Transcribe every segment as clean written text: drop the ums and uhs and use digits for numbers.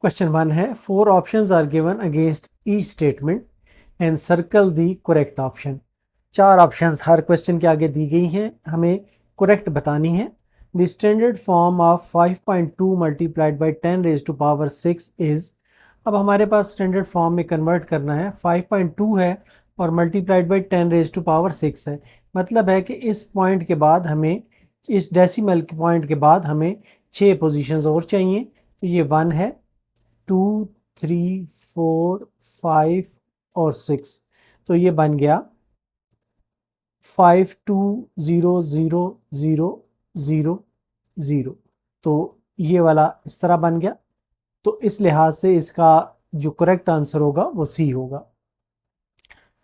Question 1 है 4 options are given against each statement and circle the correct option. 4 options हर question के आगे दी गई हैं, हमें करेक्ट बतानी है। The standard form of 5.2 multiplied by 10 raise to power 6 is. अब हमारे पास स्टैंडर्ड फॉर्म में कन्वर्ट करना है, 5.2 है और multiplied by 10 raise to power 6 है। मतलब है कि इस पॉइंट के बाद हमें, इस डेसिमल के पॉइंट के बाद हमें 6 पोजीशंस और चाहिए। तो ये 1 है, 2, 3, 4, 5 और 6। तो ये बन गया 52000000। तो ये वाला इस तरह बन गया। तो इस लिहाज से इसका जो करेक्ट आंसर होगा वो सी होगा।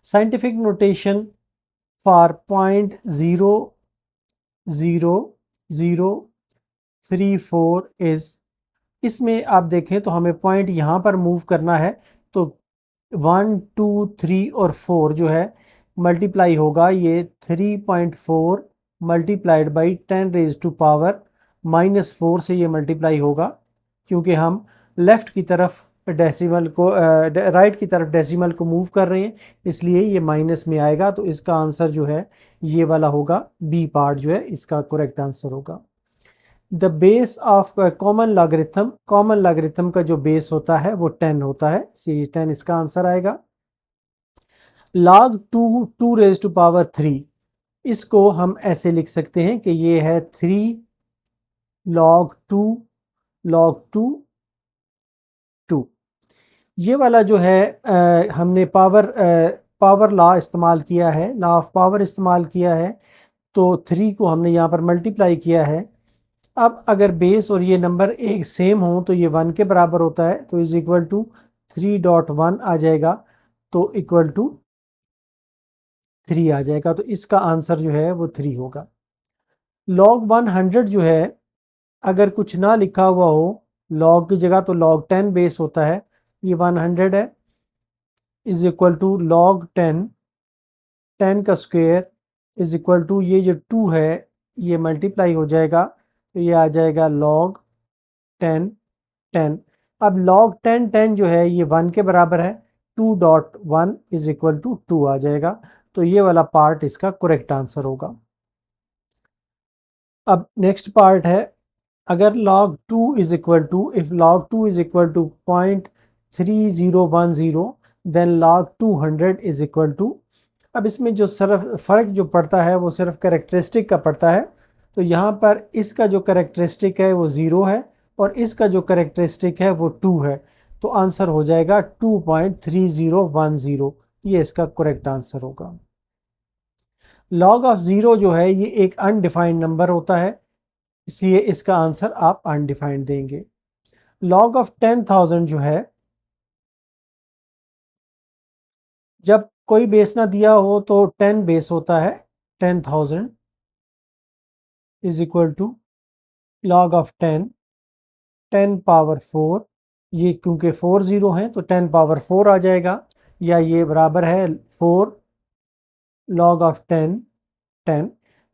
Scientific notation for 0.00034 is. इसमें आप देखें तो हमें पॉइंट यहाँ पर मूव करना है, तो 1, 2, 3 और 4 जो है मल्टीप्लाई होगा, ये 3.4 multiplied by 10 raise to power -4 से ये मल्टीप्लाई होगा, क्योंकि हम लेफ़्ट की तरफ डेसिमल को राइट की तरफ डेसिमल को मूव कर रहे हैं, इसलिए ये माइनस में आएगा। तो इसका आंसर जो है ये वाला होगा, बी पार्ट जो है इसका करेक्ट आंसर होगा। The base of common logarithm का जो बेस होता है वो 10 होता है, सी 10 इसका आंसर आएगा। log 2 रेज टू पावर 3, इसको हम ऐसे लिख सकते हैं कि ये है 3 log 2 2। ये वाला जो है हमने पावर लॉ इस्तेमाल किया है, लॉ ऑफ पावर इस्तेमाल किया है, तो 3 को हमने यहाँ पर मल्टीप्लाई किया है। अब अगर बेस और ये नंबर एक सेम हो तो ये 1 के बराबर होता है, तो इज इक्वल टू 3.1 आ जाएगा, तो इक्वल टू 3 आ जाएगा। तो इसका आंसर जो है वो 3 होगा। log 100 जो है, अगर कुछ ना लिखा हुआ हो log की जगह, तो log 10 बेस होता है, ये 100 है, इज इक्वल टू log 10 का स्क्वायर इज इक्वल टू ये जो 2 है ये मल्टीप्लाई हो जाएगा, तो ये आ जाएगा log 10 10। अब log 10 जो है ये 1 के बराबर है, 2.1 इज इक्वल टू 2 आ जाएगा। तो ये वाला पार्ट इसका करेक्ट आंसर होगा। अब नेक्स्ट पार्ट है, अगर log 2 is equal to, if log 2 is equal to 0.3010, then log 200 is equal to. अब इसमें जो सिर्फ फ़र्क जो पड़ता है वो सिर्फ कैरेक्टरिस्टिक का पड़ता है। तो यहाँ पर इसका जो कैरेक्टरिस्टिक है वो 0 है और इसका जो कैरेक्टरिस्टिक है वो 2 है, तो आंसर हो जाएगा 2.3010। ये इसका करेक्ट आंसर होगा। log ऑफ 0 जो है ये एक अनडिफाइंड नंबर होता है, इसलिए इसका आंसर आप अनडिफाइंड देंगे। log ऑफ 10,000 जो है, जब कोई बेस ना दिया हो तो 10 बेस होता है, 10,000 is equal to log of 10 power 4। ये क्योंकि 4 0 हैं तो 10 पावर 4 आ जाएगा, या ये बराबर है 4 log ऑफ 10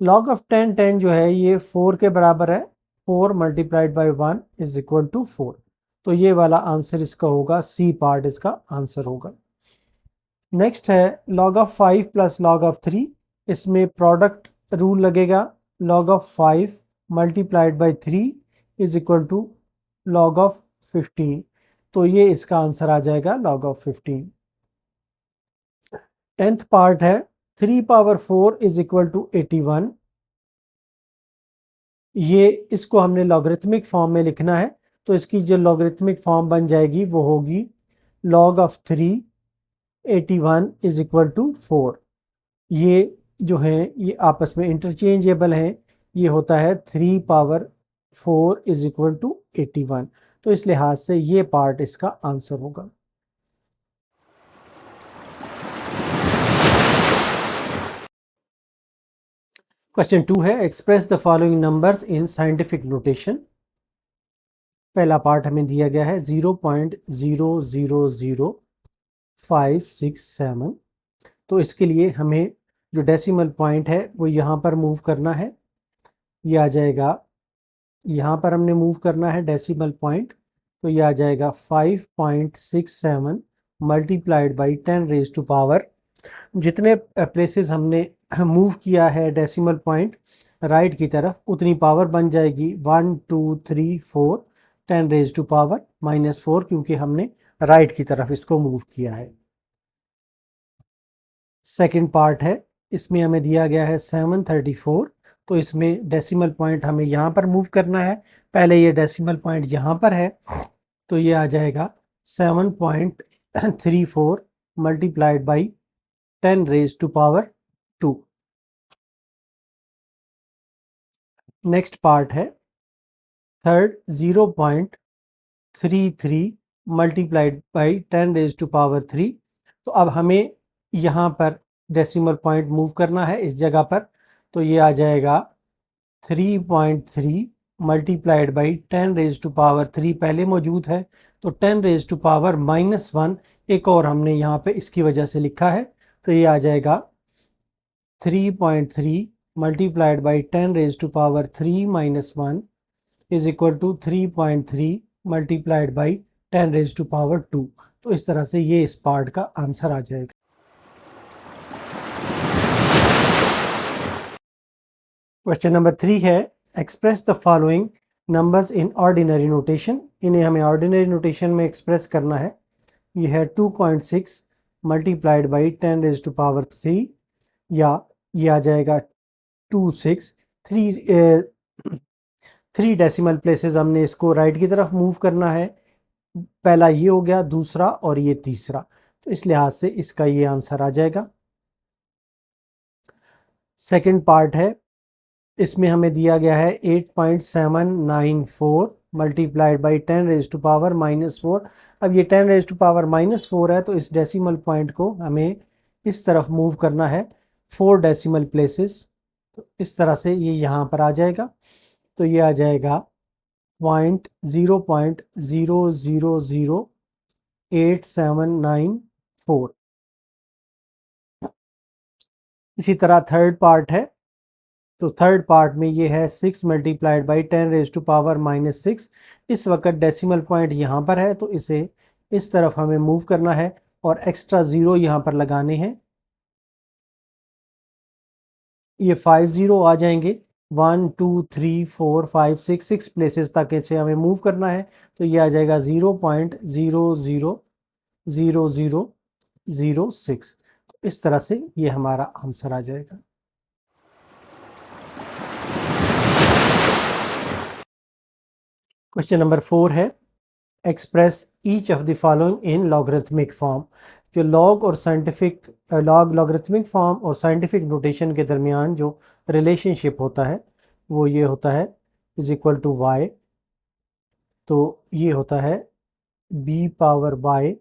log ऑफ 10 जो है ये 4 के बराबर है, 4 multiplied by 1 is equal to 4। तो ये वाला आंसर इसका होगा, सी पार्ट इसका आंसर होगा। नेक्स्ट है log of 5 plus log of 3, इसमें प्रोडक्ट रूल लगेगा। log of 5 multiplied by 3 is equal to log of 15। तो ये इसका आंसर आ जाएगा log ऑफ 15। 10th पार्ट है 3 पावर 4 इज इक्वल टू 81। ये इसको हमने लॉगरिथमिक फॉर्म में लिखना है, तो इसकी जो लॉगरिथमिक फॉर्म बन जाएगी वो होगी log of 3 81 is equal to 4। ये जो हैं ये आपस में इंटरचेंजेबल हैं, ये होता है 3 पावर 4 इज इक्वल टू 81। तो इस लिहाज से ये पार्ट इसका आंसर होगा। क्वेश्चन 2 है, express the following numbers in scientific notation. पहला पार्ट हमें दिया गया है 0.000567। तो इसके लिए हमें जो डेसिमल पॉइंट है वो यहाँ पर मूव करना है, ये आ जाएगा, यहाँ पर हमने मूव करना है डेसिमल पॉइंट, तो ये आ जाएगा 5.67 multiplied by 10 raise to power, जितने प्लेसेस हमने मूव किया है डेसिमल पॉइंट राइट की तरफ उतनी पावर बन जाएगी 1 2 3 4 10 रेज टू पावर -4, क्योंकि हमने राइट की तरफ इसको मूव किया है। सेकंड पार्ट है, इसमें हमें दिया गया है 734, तो इसमें डेसिमल पॉइंट हमें यहाँ पर मूव करना है। पहले ये डेसिमल पॉइंट यहाँ पर है, तो ये आ जाएगा 7.34 multiplied by 10 raise to power 2। Next part है third 0.33 multiplied by 10 raise to power 3। तो अब हमें यहाँ पर डेसिमल पॉइंट मूव करना है इस जगह पर, तो ये आ जाएगा 3.3 multiplied by 10 raise to power 3 पहले मौजूद है, तो 10 रेज टू पावर -1 एक और हमने यहाँ पे इसकी वजह से लिखा है, तो ये आ जाएगा 3.3 multiplied by 10 raise to power 3 -1 is equal to 3.3 multiplied by 10 raise to power 2। तो इस तरह से ये इस पार्ट का आंसर आ जाएगा। क्वेश्चन नंबर 3 है, express the following numbers in ordinary notation. इन्हें हमें ऑर्डिनरी नोटेशन में एक्सप्रेस करना है। ये है 2.6 multiplied by 10 raise to power 3, या ये आ जाएगा 26 3 डेसिमल प्लेसेस हमने इसको राइट की तरफ मूव करना है। पहला ये हो गया, दूसरा और ये तीसरा, तो इस लिहाज से इसका ये आंसर आ जाएगा। सेकंड पार्ट है, इसमें हमें दिया गया है 8.794 multiplied by 10 raise to power -4। अब ये 10 रेज टू पावर -4 है, तो इस डेसिमल पॉइंट को हमें इस तरफ मूव करना है 4 डेसिमल प्लेसेस, तो इस तरह से ये यहाँ पर आ जाएगा। तो ये आ जाएगा 0.000879 इसी तरह थर्ड पार्ट है, तो थर्ड पार्ट में ये है 6 multiplied by 10 raise to power -6। इस वक्त डेसिमल पॉइंट यहाँ पर है, तो इसे इस तरफ हमें मूव करना है और एक्स्ट्रा 0 यहाँ पर लगाने हैं। ये 5 0 आ जाएंगे, 1 2 3 4 5 6 प्लेसेस तक इसे हमें मूव करना है, तो ये आ जाएगा 0.000006। तो इस तरह से ये हमारा आंसर आ जाएगा। क्वेश्चन नंबर 4 है, express each of the following in logarithmic form. जो लॉग और साइंटिफिक लॉगरिथमिक फॉर्म और साइंटिफिक नोटेशन के दरमियान जो रिलेशनशिप होता है वो ये होता है इज इक्वल टू वाई। तो ये होता है b power y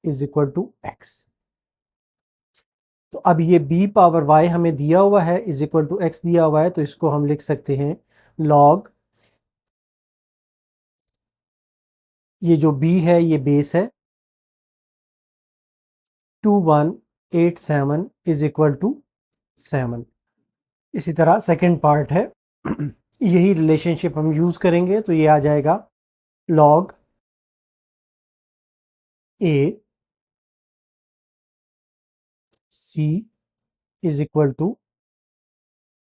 is equal to x। तो अब ये b पावर y हमें दिया हुआ है, इज इक्वल टू x दिया हुआ है, तो इसको हम लिख सकते हैं log, ये जो b है ये बेस है, 2187 इज इक्वल टू 7। इसी तरह सेकंड पार्ट है, यही रिलेशनशिप हम यूज करेंगे, तो ये आ जाएगा log a c is equal to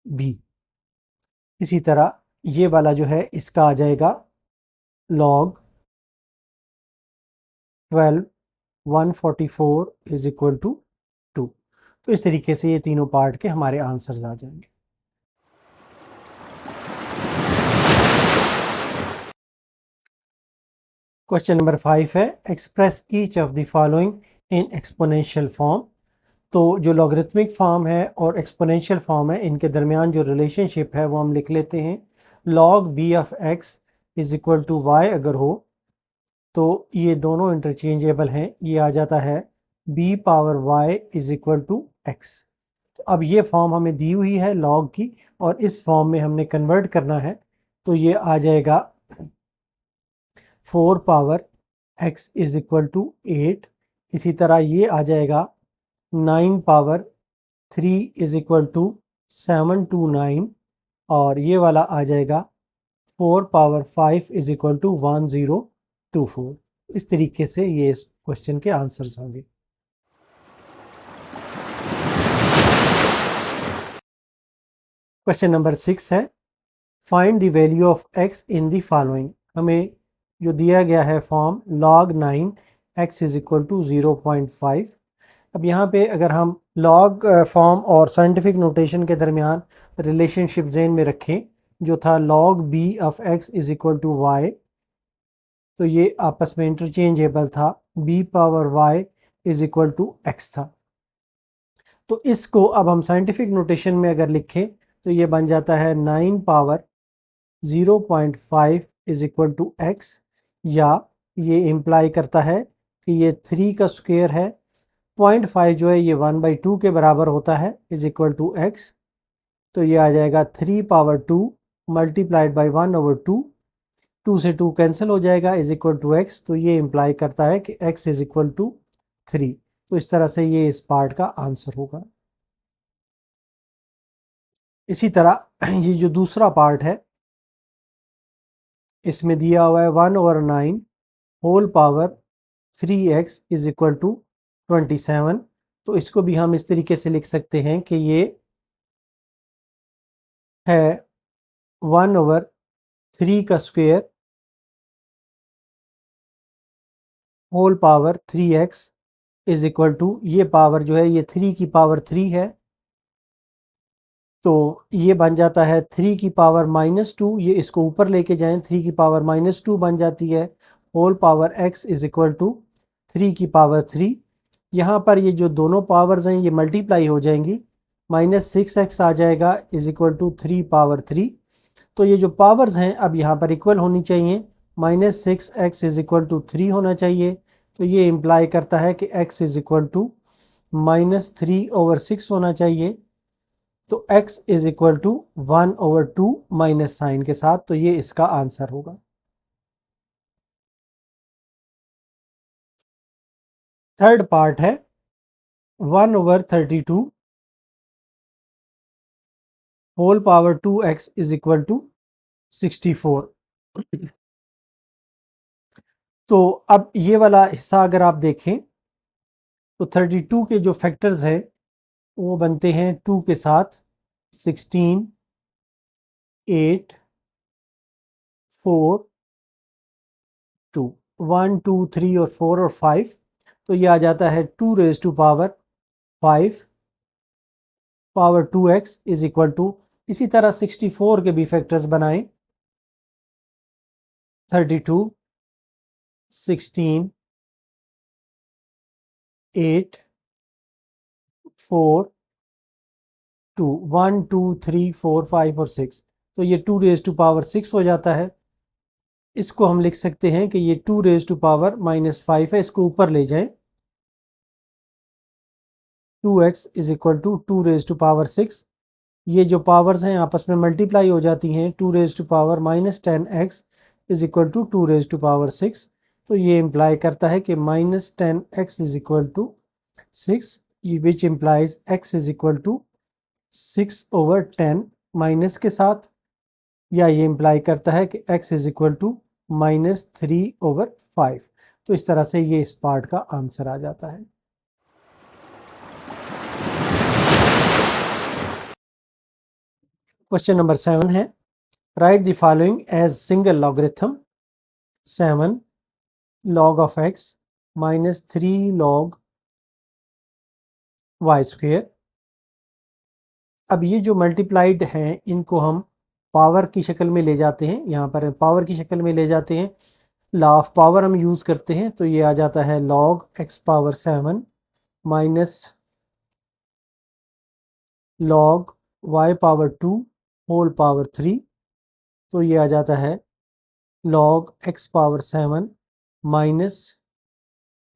b। इसी तरह ये वाला जो है इसका आ जाएगा log 12 144 इज इक्वल टू 2। तो इस तरीके से ये तीनों पार्ट के हमारे आंसर्स आ जाएंगे। क्वेश्चन नंबर 5 है, express each of the following in exponential form. तो जो लॉगरिथमिक फॉर्म है और एक्सपोनेंशियल फॉर्म है, इनके दरमियान जो रिलेशनशिप है वो हम लिख लेते हैं। log b of x is equal to y अगर हो तो ये दोनों इंटरचेंजेबल हैं, ये आ जाता है b power y is equal to x। तो अब ये फॉर्म हमें दी हुई है log की, और इस फॉर्म में हमने कन्वर्ट करना है, तो ये आ जाएगा 4 power x is equal to 8। इसी तरह ये आ जाएगा 9 पावर 3 इज इक्वल टू 729, और ये वाला आ जाएगा 4 पावर 5 इज इक्वल टू 10। 24। इस तरीके से ये इस क्वेश्चन के आंसर्स होंगे। क्वेश्चन नंबर 6 है, find the value of x in the following. हमें जो दिया गया है form log 9 x is equal to 0.5। अब यहाँ पे अगर हम लॉग फॉर्म और साइंटिफिक नोटेशन के दरमियान रिलेशनशिप ज़हन में रखें जो था log b of x is equal to y, तो ये आपस में इंटरचेंजेबल था, b power y is equal to x था। तो इसको अब हम साइंटिफिक नोटेशन में अगर लिखें तो ये बन जाता है 9 power 0.5 is equal to x, या ये इम्प्लाई करता है कि ये 3 का स्क्वायर है, 0.5 जो है ये 1/2 के बराबर होता है इज इक्वल टू x। तो ये आ जाएगा 3 पावर 2 मल्टीप्लाइड बाई 1/2, 2 से 2 कैंसिल हो जाएगा इज इक्वल टू x। तो ये इम्प्लाई करता है कि x इज इक्वल टू 3। तो इस तरह से ये इस पार्ट का आंसर होगा। इसी तरह ये जो दूसरा पार्ट है इसमें दिया हुआ है 1/9 whole power 3x is equal to 27। तो इसको भी हम इस तरीके से लिख सकते हैं कि ये है 1/3 का square whole power 3x is equal to, ये पावर जो है ये 3 की पावर 3 है, तो ये बन जाता है 3 की पावर -2, ये इसको ऊपर लेके जाएं 3 की पावर -2 बन जाती है, whole power x is equal to 3 की पावर 3। यहाँ पर ये जो दोनों पावर्स हैं ये मल्टीप्लाई हो जाएंगी, -6x आ जाएगा इज इक्वल टू 3 पावर 3। तो ये जो पावर्स हैं अब यहाँ पर इक्वल होनी चाहिए, -6x इज इक्वल टू 3 होना चाहिए। तो ये इम्प्लाई करता है कि x इज इक्वल टू -3/6 होना चाहिए। तो x is equal to 1/2 minus sign के साथ, तो ये इसका आंसर होगा। थर्ड पार्ट है 1/32 whole power 2x is equal to 64। तो अब ये वाला हिस्सा अगर आप देखें तो 32 के जो फैक्टर्स हैं वो बनते हैं 2 के साथ 16, 8, 4, 2, 1, 2, 3 और 4 और 5। तो ये आ जाता है 2 raise to power 5 power 2x is equal to, इसी तरह 64 के भी फैक्टर्स बनाएं, 32, 16, 8, 4, 2, 1, 2, 3, 4, 5 और 6। तो ये 2 रेज टू पावर 6 हो जाता है। इसको हम लिख सकते हैं कि ये 2 रेज टू पावर -5 है, इसको ऊपर ले जाएं, 2x is equal to 2 raise to power 6। ये जो पावर्स हैं आपस में मल्टीप्लाई हो जाती हैं, 2 raise to power -10x is equal to 2 raise to power 6। तो ये इम्प्लाई करता है कि -10x is equal to 6, which implies x is equal to 6/10 minus के साथ, या ये इम्प्लाई करता है कि x इज इक्वल टू -3/5। तो इस तरह से ये इस पार्ट का आंसर आ जाता है। क्वेश्चन नंबर 7 है, write the following as single logarithm. 7 log of x minus 3 log y square. अब ये जो मल्टीप्लाइड हैं इनको हम पावर की शक्ल में ले जाते हैं, यहाँ पर पावर की शक्ल में ले जाते हैं, लॉ ऑफ पावर हम यूज़ करते हैं। तो ये आ जाता है log x power 7 minus log y power 2 whole power 3। तो ये आ जाता है log x power 7 minus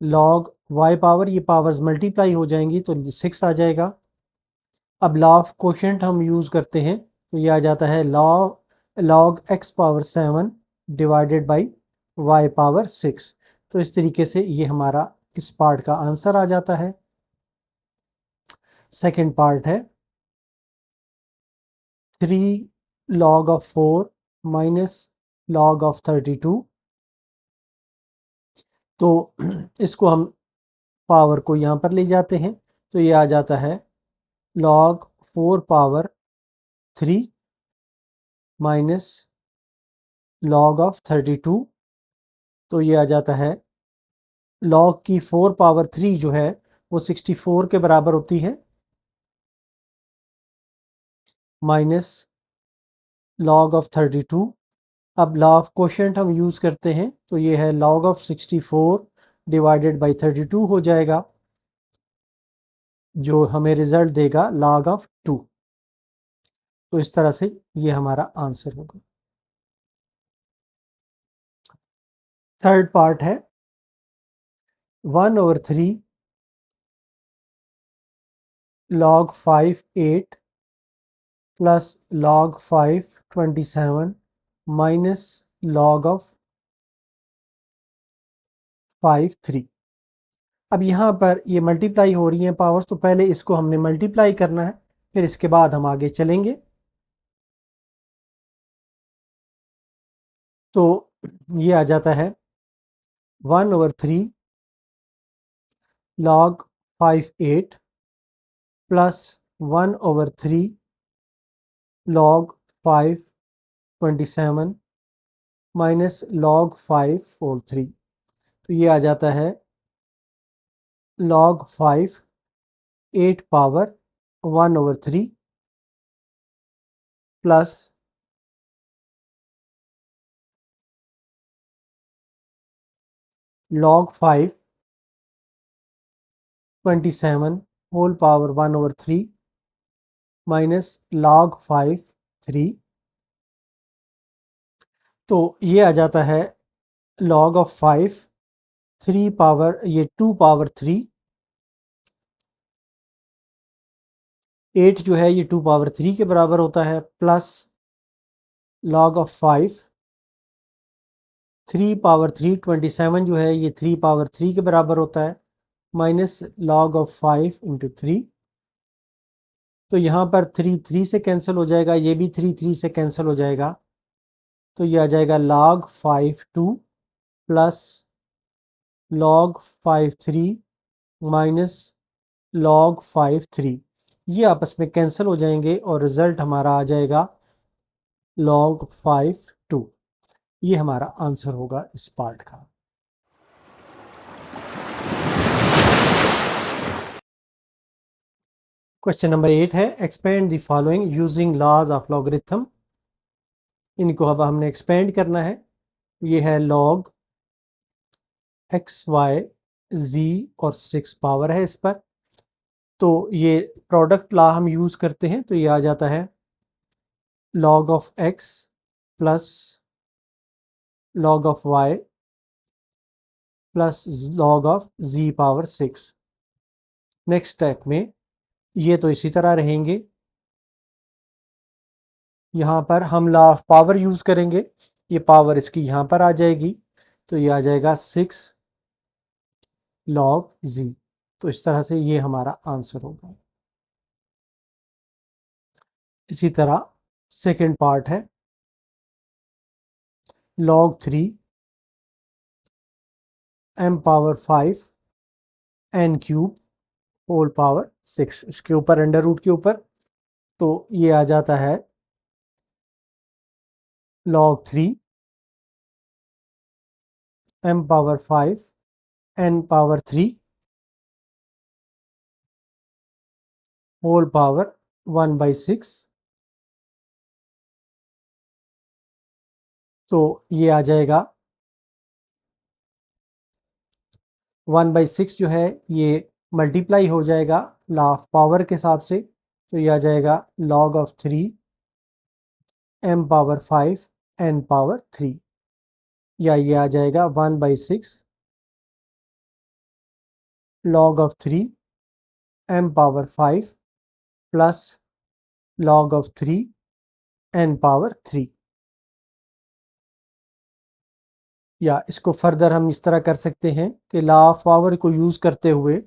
log y power, ये पावर्स मल्टीप्लाई हो जाएंगी तो 6 आ जाएगा। अब लॉ ऑफ कोशेंट हम यूज़ करते हैं, तो ये आ जाता है log x power 7 divided by y power 6। तो इस तरीके से ये हमारा इस पार्ट का आंसर आ जाता है। सेकंड पार्ट है 3 log of 4 minus log of 32। तो इसको हम पावर को यहाँ पर ले जाते हैं, तो ये आ जाता है log 4 power 3 minus log of 32। तो ये आ जाता है log की 4 पावर 3 जो है वो 64 के बराबर होती है, माइनस log ऑफ 32। अब लॉ ऑफ कोशेंट हम यूज़ करते हैं, तो ये है log ऑफ 64 डिवाइडेड बाई 32 हो जाएगा, जो हमें रिजल्ट देगा log ऑफ 2। तो इस तरह से ये हमारा आंसर होगा। थर्ड पार्ट है 1/3 log 5 8 plus log 5 27 minus log of 5 3। अब यहाँ पर ये मल्टीप्लाई हो रही हैं पावर्स, तो पहले इसको हमने मल्टीप्लाई करना है, फिर इसके बाद हम आगे चलेंगे। तो ये आ जाता है 1/3 log 5 8 plus 1/3 log 5 27 minus log 5 whole 3। तो ये आ जाता है log 5 8 power 1/3 plus log 5 27 whole power 1/3 minus log 5 3। तो ये आ जाता है log ऑफ 5 3 पावर ये 2 पावर 3, 8 जो है ये 2 पावर 3 के बराबर होता है, प्लस log ऑफ 5 3 पावर 3 27 जो है ये 3 पावर 3 के बराबर होता है, माइनस log ऑफ 5 इंटू 3। तो यहाँ पर 3 3 से कैंसिल हो जाएगा, ये भी 3 3 से कैंसिल हो जाएगा, तो ये आ जाएगा log 5 2 plus log 5 3 minus log 5 3। ये आपस में कैंसिल हो जाएंगे और रिजल्ट हमारा आ जाएगा log 5 2। ये हमारा आंसर होगा इस पार्ट का। क्वेश्चन नंबर 8 है expand the following using laws of logarithm. इनको अब हमने एक्सपेंड करना है। ये है log x y z और 6 पावर है इस पर। तो ये प्रोडक्ट लॉ हम यूज़ करते हैं, तो ये आ जाता है log of x plus log of y plus log of z power 6। Next step में ये तो इसी तरह रहेंगे। यहाँ पर हम लॉ ऑफ पावर यूज़ करेंगे, ये पावर इसकी यहाँ पर आ जाएगी, तो ये आ जाएगा 6 log z। तो इस तरह से ये हमारा आंसर होगा। इसी तरह सेकंड पार्ट है log 3 m power 5 n cube whole power 6, इसके ऊपर अंडर रूट के ऊपर। तो ये आ जाता है log 3 m power 5 n power 3 whole power 1/6। तो ये आ जाएगा 1/6 जो है ये मल्टीप्लाई हो जाएगा लॉ ऑफ पावर के हिसाब से, तो ये आ जाएगा log of 3 m power 5 n power 3, या ये आ जाएगा 1/6 log of 3 m power 5 plus log of 3 n power 3। या इसको फर्दर हम इस तरह कर सकते हैं कि लॉ ऑफ पावर को यूज़ करते हुए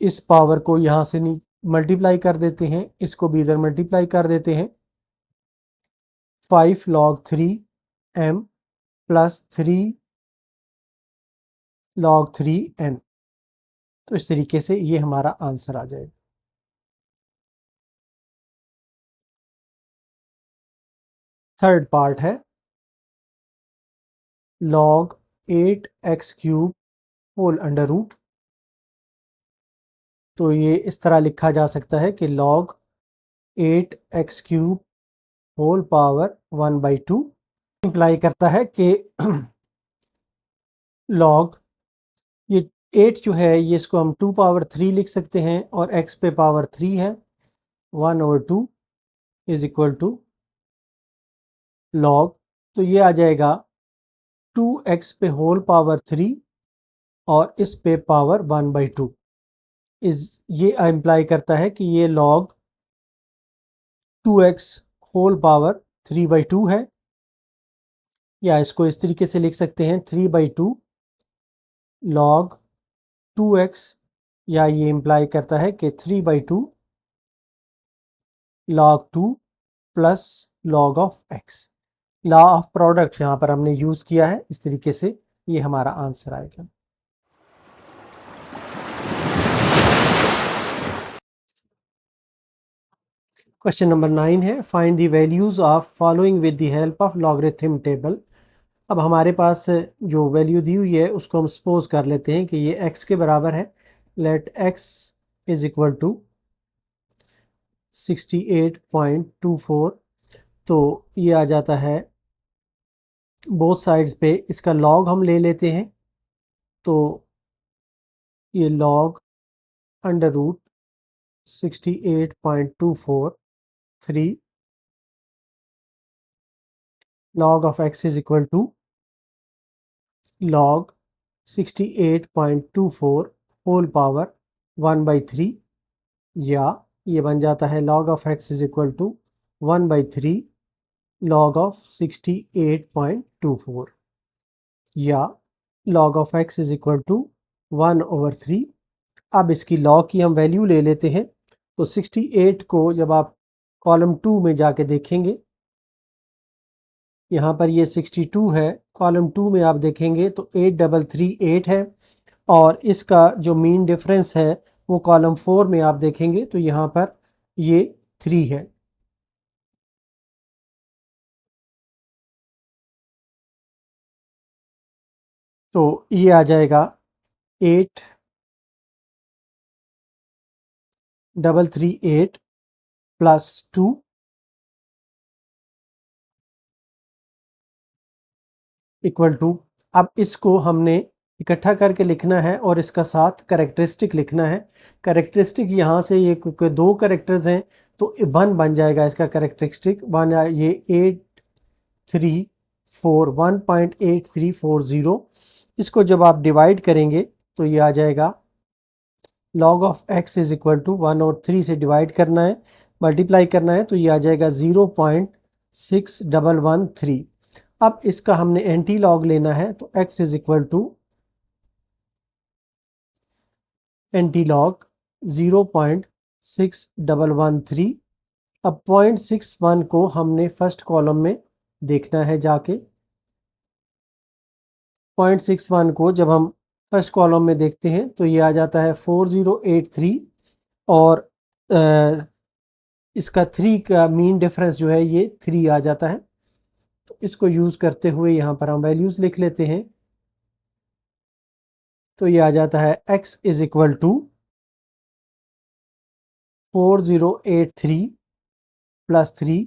इस पावर को यहाँ से मल्टीप्लाई कर देते हैं, इसको भी इधर मल्टीप्लाई कर देते हैं। 5 log 3 m plus 3 log 3n। तो इस तरीके से ये हमारा आंसर आ जाएगा। थर्ड पार्ट है log 8x cube whole under root. तो ये इस तरह लिखा जा सकता है कि log 8x cube whole power 1/2 imply करता है कि log ये 8 जो है ये इसको हम 2 पावर 3 लिख सकते हैं और x पे पावर 3 है 1/2 इज इक्वल टू log, तो ये आ जाएगा 2x पे होल पावर 3 और इस पे पावर 1/2 इज ये इम्प्लाई करता है कि ये log 2x होल पावर 3/2 है, या इसको इस तरीके से लिख सकते हैं 3/2 log 2x, या ये इम्प्लाई करता है कि 3/2 log 2 plus log of x। Law of product यहाँ पर हमने यूज किया है, इस तरीके से ये हमारा आंसर आएगा। क्वेश्चन नंबर 9 है find the values of following with the help of logarithm table. अब हमारे पास जो वैल्यू दी हुई है उसको हम सपोज कर लेते हैं कि ये x के बराबर है। Let x is equal to 68.24। तो ये आ जाता है बोथ साइड्स पे, इसका लॉग हम ले लेते हैं। तो ये log under root 68.243 log of x is equal to log 68.24 होल पावर 1/3, या ये बन जाता है log of x is equal to 1/3 log of 68.24, या log of x is equal to 1/3। अब इसकी log की हम वैल्यू ले लेते हैं। तो 68 को जब आप कॉलम 2 में जाके देखेंगे, यहाँ पर ये 62 है, कॉलम 2 में आप देखेंगे तो 8338 है, और इसका जो मीन डिफरेंस है वो कॉलम 4 में आप देखेंगे तो यहाँ पर ये 3 है। तो ये आ जाएगा 8338 प्लस 2 इक्वल टू, अब इसको हमने इकट्ठा करके लिखना है और इसका साथ करेक्टरिस्टिक लिखना है। करेक्टरिस्टिक यहाँ से ये क्योंकि दो करेक्टर्स हैं तो 1 बन जाएगा इसका करेक्टरिस्टिक 1, ये 1.8340। इसको जब आप डिवाइड करेंगे तो ये आ जाएगा log of x is equal to 1 और 3 से डिवाइड करना है, मल्टीप्लाई करना है, तो ये आ जाएगा 0.6113। अब इसका हमने एंटी लॉग लेना है तो x is equal to antilog 0.6113। अब 0.61 को हमने फर्स्ट कॉलम में देखना है जाके। 0.61 को जब हम फर्स्ट कॉलम में देखते हैं तो ये आ जाता है 4083, और इसका 3 का मीन डिफरेंस जो है ये 3 आ जाता है। तो इसको यूज़ करते हुए यहाँ पर हम वैल्यूज़ लिख लेते हैं। तो ये आ जाता है x is equal to 4083 plus 3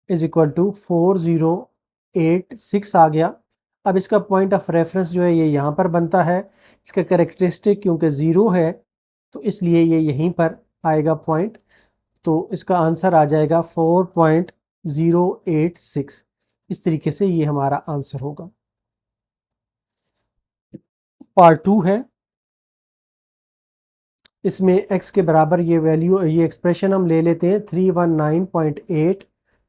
is equal to 4086 आ गया। अब इसका पॉइंट ऑफ रेफरेंस जो है ये यहाँ पर बनता है। इसका करेक्टरिस्टिक क्योंकि 0 है तो इसलिए ये यहीं पर आएगा पॉइंट। तो इसका आंसर आ जाएगा 4.086। इस तरीके से ये हमारा आंसर होगा। पार्ट 2 है, इसमें x के बराबर ये वैल्यू ये एक्सप्रेशन हम ले लेते हैं 319.8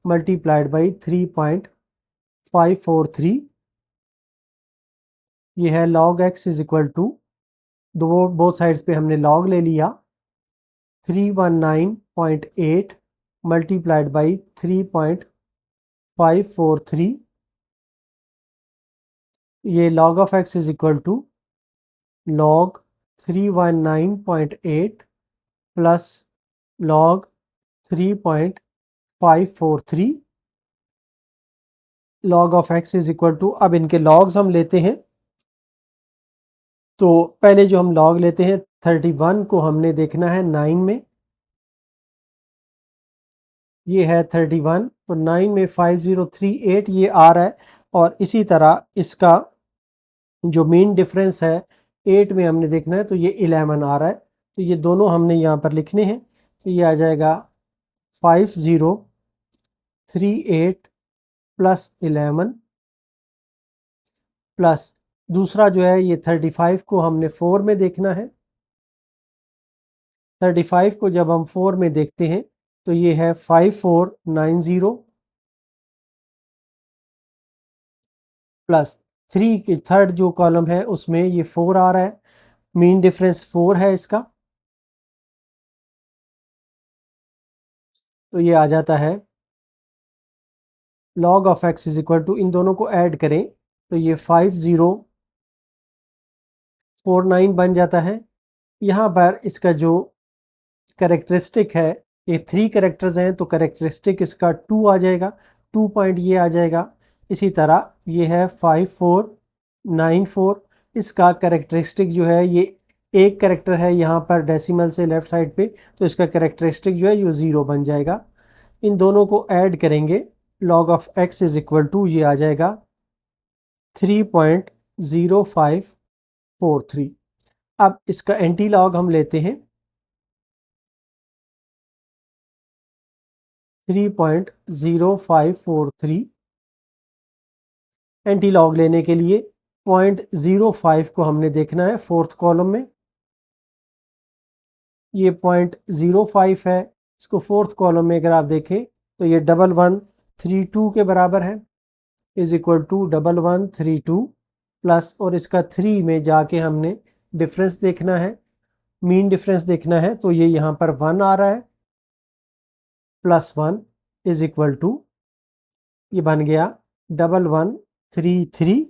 मल्टीप्लाइड बाई 3.543। ये है log x is equal to दो बोथ साइड्स पे हमने log ले लिया 319.8 मल्टीप्लाइड बाई 3.543 ये log of x is equal to log 319.8 plus log 3.543 log of x is equal to, अब इनके लॉग्स हम लेते हैं। तो पहले जो हम लॉग लेते हैं 31 को हमने देखना है 9 में, ये है 31, तो 9 में 5038 ये आ रहा है, और इसी तरह इसका जो मेन डिफरेंस है 8 में हमने देखना है, तो ये 11 आ रहा है। तो ये दोनों हमने यहाँ पर लिखने हैं, तो ये आ जाएगा 5038 प्लस 11 प्लस दूसरा जो है ये 35 को हमने 4 में देखना है। 35 को जब हम 4 में देखते हैं तो ये है 5490 प्लस 3 की थर्ड जो कॉलम है उसमें ये 4 आ रहा है, मीन डिफरेंस 4 है इसका, तो ये आ जाता है log of x is equal to, इन दोनों को ऐड करें तो ये 5049 बन जाता है। यहाँ पर इसका जो कैरेक्टरिस्टिक है, ये 3 कैरेक्टर्स हैं तो कैरेक्टरिस्टिक इसका 2 आ जाएगा, 2 पॉइंट ये आ जाएगा। इसी तरह ये है 5494, इसका कैरेक्टरिस्टिक जो है ये एक कैरेक्टर है यहाँ पर डेसिमल से लेफ्ट साइड पे, तो इसका कैरेक्टरिस्टिक जो है ये 0 बन जाएगा। इन दोनों को ऐड करेंगे, log of x is equal to ये आ जाएगा 3.0543। अब इसका एंटी लॉग हम लेते हैं 3.0543। एंटी लॉग लेने के लिए 0.05 को हमने देखना है फोर्थ कॉलम में, ये 0.05 है, इसको फोर्थ कॉलम में अगर आप देखें तो ये 1132 के बराबर है, इज इक्वल टू 1132 प्लस, और इसका 3 में जाके हमने डिफरेंस देखना है, मीन डिफरेंस देखना है, तो ये यहाँ पर 1 आ रहा है, प्लस 1 इज इक्वल टू, ये बन गया 1133।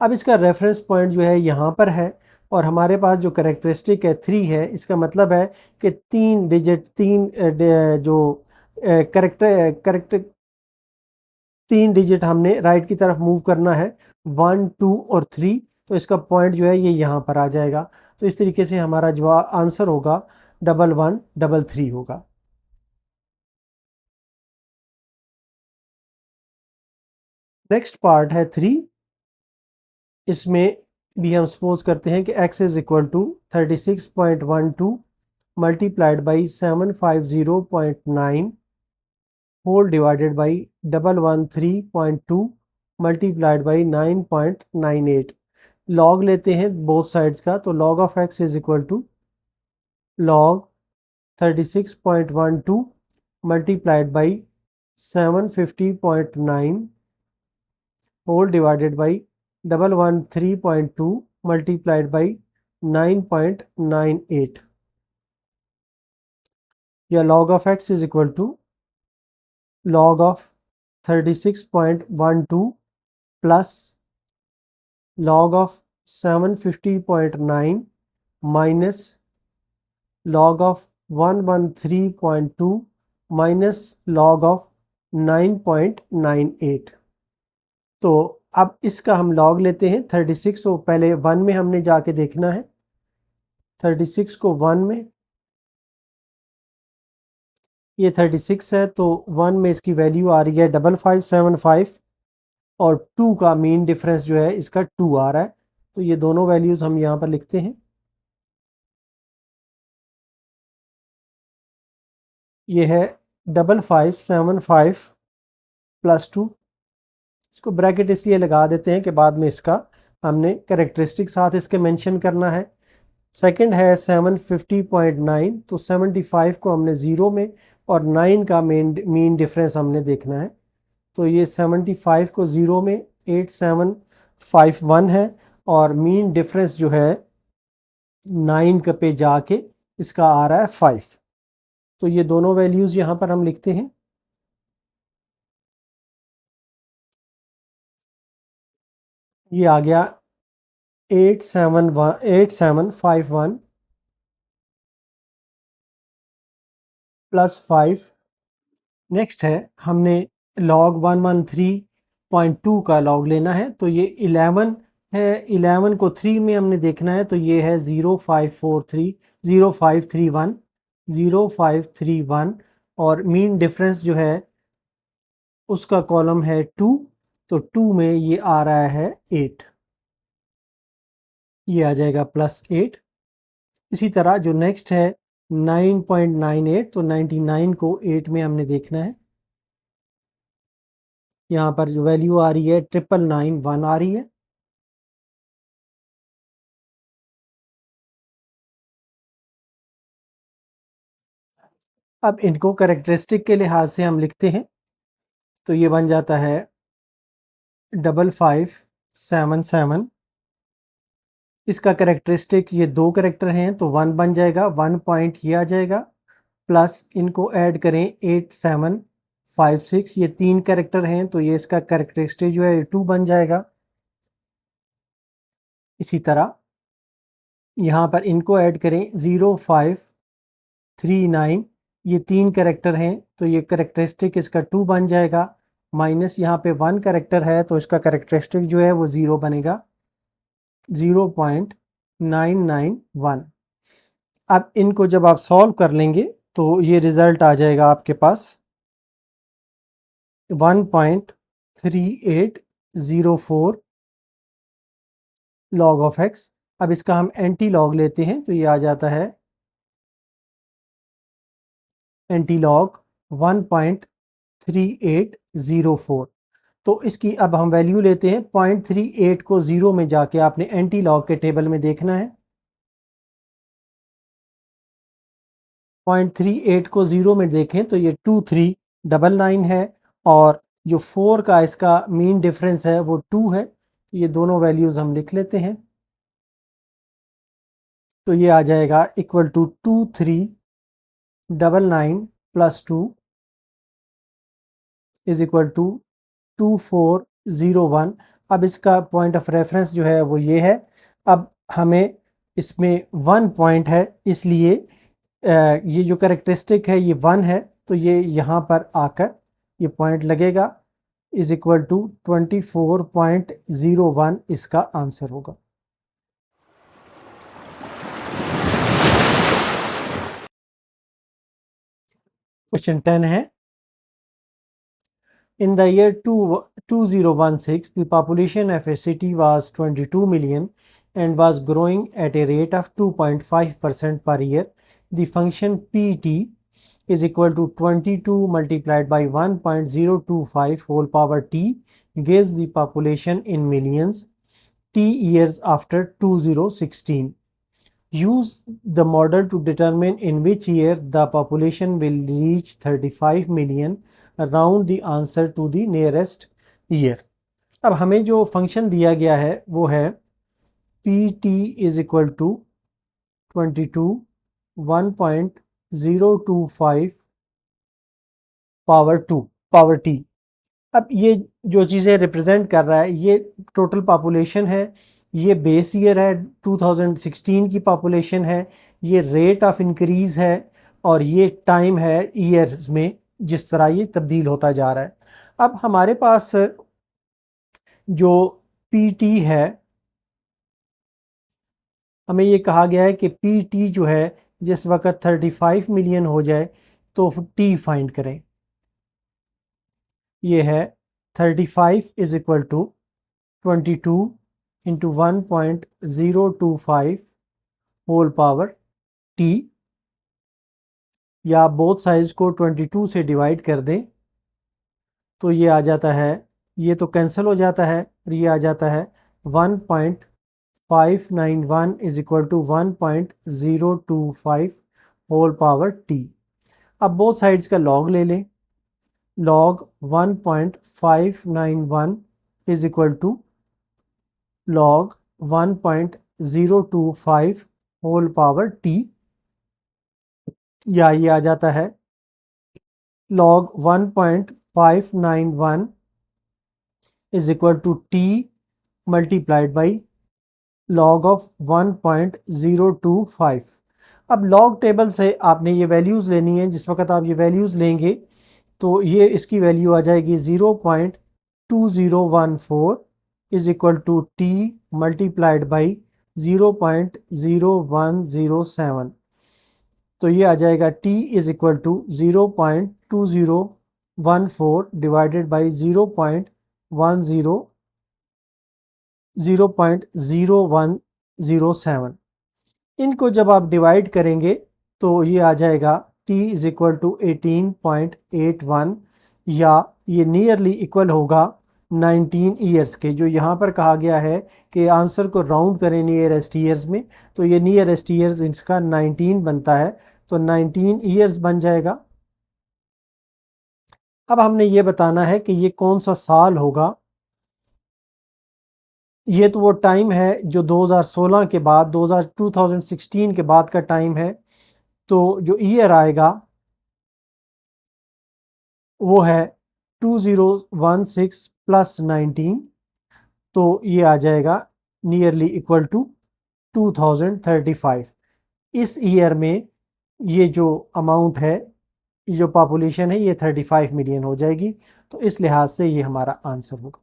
अब इसका रेफरेंस पॉइंट जो है यहाँ पर है, और हमारे पास जो करेक्टरिस्टिक है 3 है, इसका मतलब है कि 3 डिजिट, 3 जो करेक्टर 3 डिजिट हमने राइट की तरफ मूव करना है, 1 2 और 3, तो इसका पॉइंट जो है ये यहाँ पर आ जाएगा। तो इस तरीके से हमारा जो आंसर होगा 1133 होगा। नेक्स्ट पार्ट है 3, इसमें भी हम सपोज करते हैं कि x is equal to 36.12 multiplied by 750.9 whole divided by 113.2 multiplied by 9.98। Log लेते हैं बोथ साइड्स का, तो log of x is equal to log 36.12 multiplied by 750.9 whole divided by 113.2 multiplied by 9.98, या log of x is equal to log of 36.12 plus log of 750.9 minus log of 113.2 minus log of 9.98। तो अब इसका हम log लेते हैं 36 को, पहले 1 में हमने जाके देखना है, 36 को 1 में, ये 36 है तो 1 में इसकी वैल्यू आ रही है 5575, और 2 का मीन डिफरेंस जो है इसका 2 आ रहा है, तो ये दोनों वैल्यूज हम यहाँ पर लिखते हैं। ये है 5575 प्लस 2, इसको ब्रैकेट इसलिए लगा देते हैं कि बाद में इसका हमने कैरेक्टरिस्टिक साथ इसके मेंशन करना है। सेकंड है 750.9, तो 75 को हमने 0 में और 9 का मीन डिफरेंस हमने देखना है, तो ये 75 को 0 में 8751 है, और मीन डिफरेंस जो है 9 का पे जाके इसका आ रहा है 5, तो ये दोनों वैल्यूज़ यहाँ पर हम लिखते हैं। ये आ गया 8751 प्लस 5। नेक्स्ट है हमने log 113.2 का लॉग लेना है, तो ये 11 है, 11 को 3 में हमने देखना है, तो ये है 0531 और मीन डिफरेंस जो है उसका कॉलम है 2, तो 2 में ये आ रहा है 8, ये आ जाएगा प्लस 8। इसी तरह जो नेक्स्ट है 9.98, तो 99 को 8 में हमने देखना है, यहाँ पर जो वैल्यू आ रही है 999 आ रही है। अब इनको कैरेक्टरिस्टिक के लिहाज से हम लिखते हैं, तो ये बन जाता है 5577। इसका कैरेक्टरिस्टिक ये दो कैरेक्टर हैं, तो 1 बन जाएगा, 1 पॉइंट ये आ जाएगा, प्लस इनको ऐड करें 8756, ये 3 कैरेक्टर हैं, तो ये इसका कैरेक्टरिस्टिक जो है 2 बन जाएगा। इसी तरह यहाँ पर इनको ऐड करें 0539, ये 3 कैरेक्टर हैं, तो ये कैरेक्टरिस्टिक इसका 2 बन जाएगा, माइनस यहाँ पे 1 कैरेक्टर है, तो इसका कैरेक्टरिस्टिक जो है वो 0 बनेगा, 0.991। अब इनको जब आप सॉल्व कर लेंगे तो ये रिजल्ट आ जाएगा आपके पास 1.3804 log ऑफ x। अब इसका हम एंटी लॉग लेते हैं, तो ये आ जाता है एंटी लॉग 1.3804। तो इसकी अब हम वैल्यू लेते हैं, 0.38 को 0 में जाके आपने एंटी लॉग के टेबल में देखना है। 0.38 को 0 में देखें तो ये 2399 है, और जो 4 का इसका मीन डिफरेंस है वो 2 है, ये दोनों वैल्यूज़ हम लिख लेते हैं, तो ये आ जाएगा equal to 2399 plus 2 is equal to 2401। अब इसका पॉइंट ऑफ रेफरेंस जो है वो ये है। अब हमें इसमें 1 पॉइंट है, इसलिए ये जो कैरेक्टरिस्टिक है ये 1 है, तो ये यहाँ पर आकर ये पॉइंट लगेगा, इज इक्वल टू 24.01 इसका आंसर होगा। क्वेश्चन 10 है, in the year 2016 the population of a city was 22 million and was growing at a rate of 2.5% per year. The function pt is equal to 22 multiplied by 1.025 whole power t gives the population in millions t years after 2016. Use the model to determine in which year the population will reach 35 million. Round the answer to the nearest year. अब हमें जो function दिया गया है वो है pt is equal to 22 1.025 power t। अब ये जो चीज़ें रिप्रेजेंट कर रहा है ये टोटल पॉपुलेशन है, ये बेस ईयर है 2016 की पॉपुलेशन है, ये रेट ऑफ इंक्रीज़ है, और ये टाइम है ईयर्स में जिस तरह ये तब्दील होता जा रहा है। अब हमारे पास जो पीटी है, हमें ये कहा गया है कि पीटी जो है जिस वक्त 35 मिलियन हो जाए तो टी फाइंड करें। ये है 35 is equal to 22 into 1.025 whole power t, या बोथ साइड्स को 22 से डिवाइड कर दें तो ये आ जाता है, ये तो कैंसिल हो जाता है, और ये आ जाता है 1.591 is equal to 1.025 whole power t. अब बोथ साइड्स का लॉग ले लें, log 1.591 is equal to log 1.025 whole power t, या ये आ जाता है log 1.591 is equal to t multiplied by log of 1.025। अब लॉग टेबल से आपने ये वैल्यूज़ लेनी है। जिस वक्त आप ये वैल्यूज़ लेंगे तो ये इसकी वैल्यू आ जाएगी 0.2014 is equal to t multiplied by 0.0107। तो ये आ जाएगा t is equal to 0.2014 divided by 0.0107। इनको जब आप डिवाइड करेंगे तो ये आ जाएगा t इज इक्वल टू 18.81, या ये नियरली इक्वल होगा 19 ईयर्स के। जो यहाँ पर कहा गया है कि आंसर को राउंड करें नियरेस्ट ईयर्स में, तो ये नियरेस्ट ईयर्स इसका 19 बनता है, तो 19 ईयर्स बन जाएगा। अब हमने ये बताना है कि ये कौन सा साल होगा। ये तो वो टाइम है जो 2016 के बाद 2016 के बाद का टाइम है। तो जो ईयर आएगा वो है 2016 प्लस 19, तो ये आ जाएगा नियरली इक्वल टू 2035। इस ईयर में ये जो अमाउंट है, ये जो पॉपुलेशन है, ये 35 मिलियन हो जाएगी। तो इस लिहाज से ये हमारा आंसर होगा।